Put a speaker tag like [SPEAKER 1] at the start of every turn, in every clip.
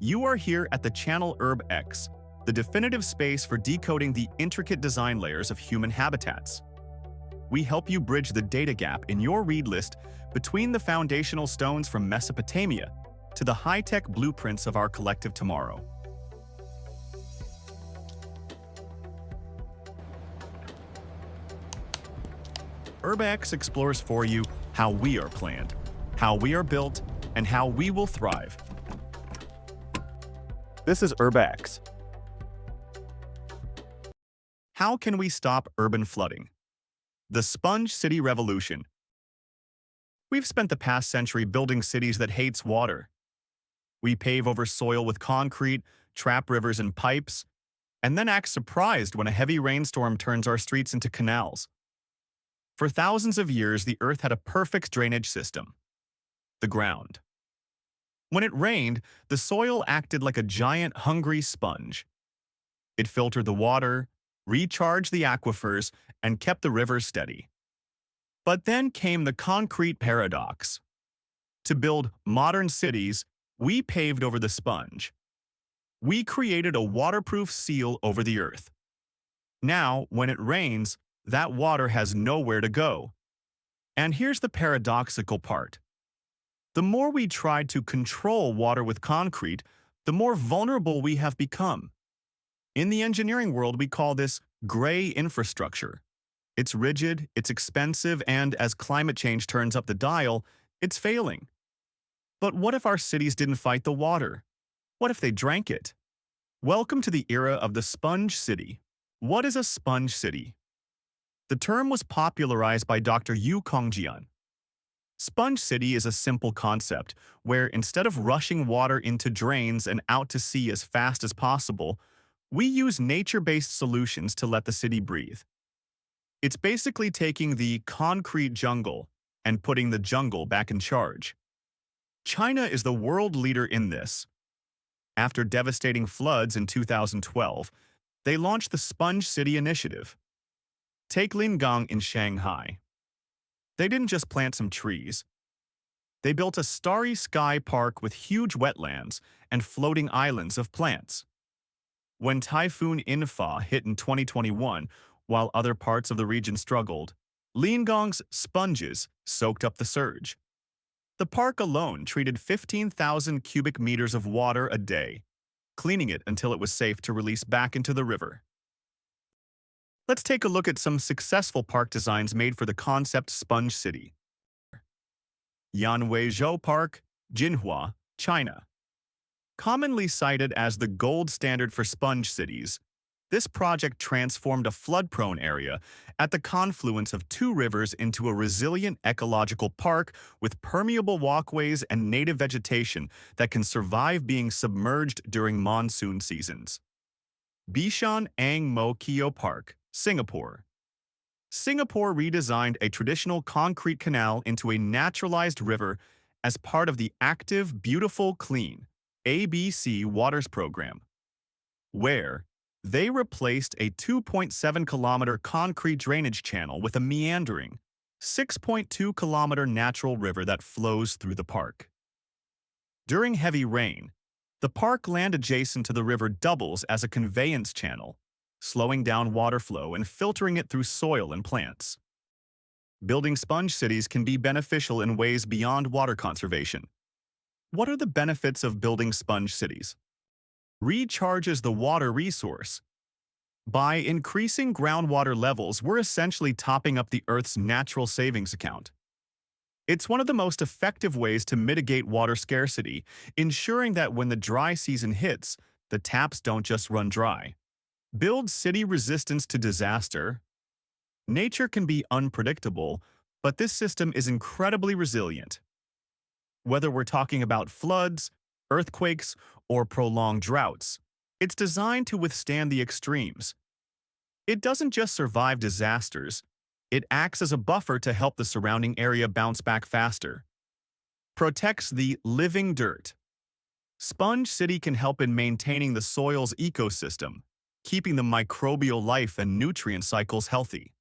[SPEAKER 1] You are here at the channel UrbX, the definitive space for decoding the intricate design layers of human habitats. We help you bridge the data gap in your read list between the foundational stones from Mesopotamia to the high-tech blueprints of our collective tomorrow. UrbX explores for you how we are planned, how we are built, and how we will thrive. This is UrbX. How can we stop urban flooding? The Sponge City Revolution. We've spent the past century building cities that hates water. We pave over soil with concrete, trap rivers and pipes, and then act surprised when a heavy rainstorm turns our streets into canals. For thousands of years, the Earth had a perfect drainage system: the ground. When it rained, the soil acted like a giant, hungry sponge. It filtered the water, recharged the aquifers, and kept the rivers steady. But then came the concrete paradox. To build modern cities, we paved over the sponge. We created a waterproof seal over the earth. Now, when it rains, that water has nowhere to go. And here's the paradoxical part. The more we try to control water with concrete, the more vulnerable we have become. In the engineering world, we call this gray infrastructure. It's rigid, it's expensive, and as climate change turns up the dial, it's failing. But what if our cities didn't fight the water? What if they drank it? Welcome to the era of the sponge city. What is a sponge city? The term was popularized by Dr. Yu Kongjian. Sponge city is a simple concept where instead of rushing water into drains and out to sea as fast as possible, we use nature-based solutions to let the city breathe. It's basically taking the concrete jungle and putting the jungle back in charge. China is the world leader in this. After devastating floods in 2012, they launched the Sponge City Initiative. Take Lingang in Shanghai. They didn't just plant some trees. They built a starry sky park with huge wetlands and floating islands of plants. When Typhoon Infa hit in 2021, while other parts of the region struggled, Lingang's sponges soaked up the surge. The park alone treated 15,000 cubic meters of water a day, cleaning it until it was safe to release back into the river. Let's take a look at some successful park designs made for the concept Sponge City. Yanweizhou Park, Jinhua, China. Commonly cited as the gold standard for sponge cities, this project transformed a flood-prone area at the confluence of two rivers into a resilient ecological park with permeable walkways and native vegetation that can survive being submerged during monsoon seasons. Bishan Ang Mo Kio Park, Singapore. Singapore redesigned a traditional concrete canal into a naturalized river as part of the Active, Beautiful, Clean ABC Waters program, where they replaced a 2.7-kilometer concrete drainage channel with a meandering 6.2-kilometer natural river that flows through the park. During heavy rain, the park land adjacent to the river doubles as a conveyance channel, slowing down water flow and filtering it through soil and plants. Building sponge cities can be beneficial in ways beyond water conservation. What are the benefits of building sponge cities? Recharges the water resource. By increasing groundwater levels, we're essentially topping up the Earth's natural savings account. It's one of the most effective ways to mitigate water scarcity, ensuring that when the dry season hits, the taps don't just run dry. Build city resistance to disaster. Nature can be unpredictable, but this system is incredibly resilient. Whether we're talking about floods, earthquakes, or prolonged droughts, it's designed to withstand the extremes. It doesn't just survive disasters, it acts as a buffer to help the surrounding area bounce back faster. Protects the living dirt. Sponge City can help in maintaining the soil's ecosystem, keeping the microbial life and nutrient cycles healthy.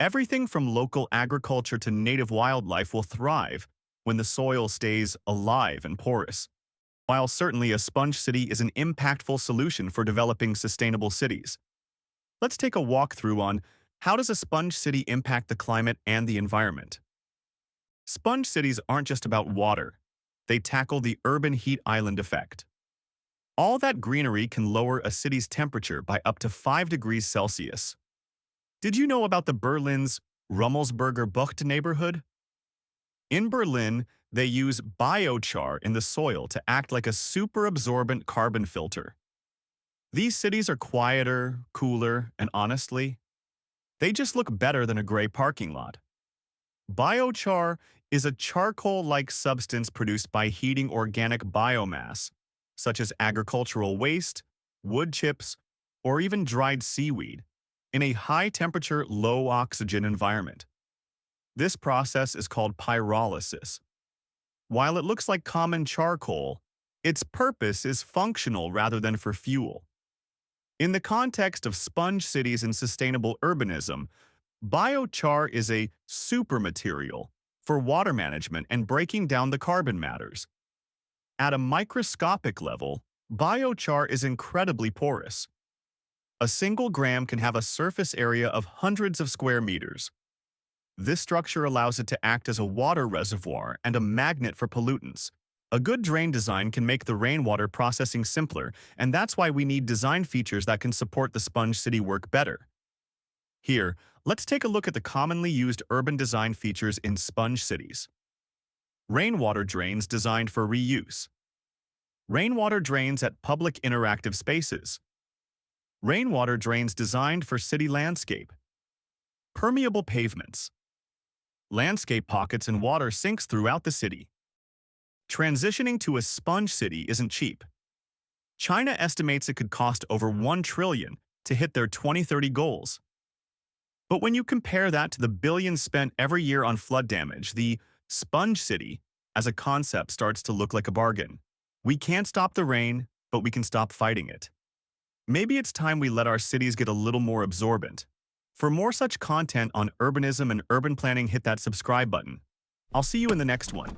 [SPEAKER 1] Everything from local agriculture to native wildlife will thrive when the soil stays alive and porous. While certainly a sponge city is an impactful solution for developing sustainable cities, let's take a walk through on how does a sponge city impact the climate and the environment. Sponge cities aren't just about water. They tackle the urban heat island effect. All that greenery can lower a city's temperature by up to 5 degrees Celsius. Did you know about the Berlin's Rummelsburger Bucht neighborhood? In Berlin, they use biochar in the soil to act like a super-absorbent carbon filter. These cities are quieter, cooler, and honestly, they just look better than a gray parking lot. Biochar is a charcoal-like substance produced by heating organic biomass, such as agricultural waste, wood chips, or even dried seaweed, in a high-temperature, low-oxygen environment. This process is called pyrolysis. While it looks like common charcoal, its purpose is functional rather than for fuel. In the context of sponge cities and sustainable urbanism, biochar is a supermaterial for water management and breaking down the carbon matters. At a microscopic level, biochar is incredibly porous. A single gram can have a surface area of hundreds of square meters. This structure allows it to act as a water reservoir and a magnet for pollutants. A good drain design can make the rainwater processing simpler, and that's why we need design features that can support the sponge city work better. Here, let's take a look at the commonly used urban design features in sponge cities. Rainwater drains designed for reuse. Rainwater drains at public interactive spaces. Rainwater drains designed for city landscape. Permeable pavements. Landscape pockets and water sinks throughout the city. Transitioning to a sponge city isn't cheap. China estimates it could cost over $1 trillion to hit their 2030 goals. But when you compare that to the billions spent every year on flood damage, the sponge city as a concept starts to look like a bargain. We can't stop the rain, but we can stop fighting it. Maybe it's time we let our cities get a little more absorbent. For more such content on urbanism and urban planning, hit that subscribe button. I'll see you in the next one.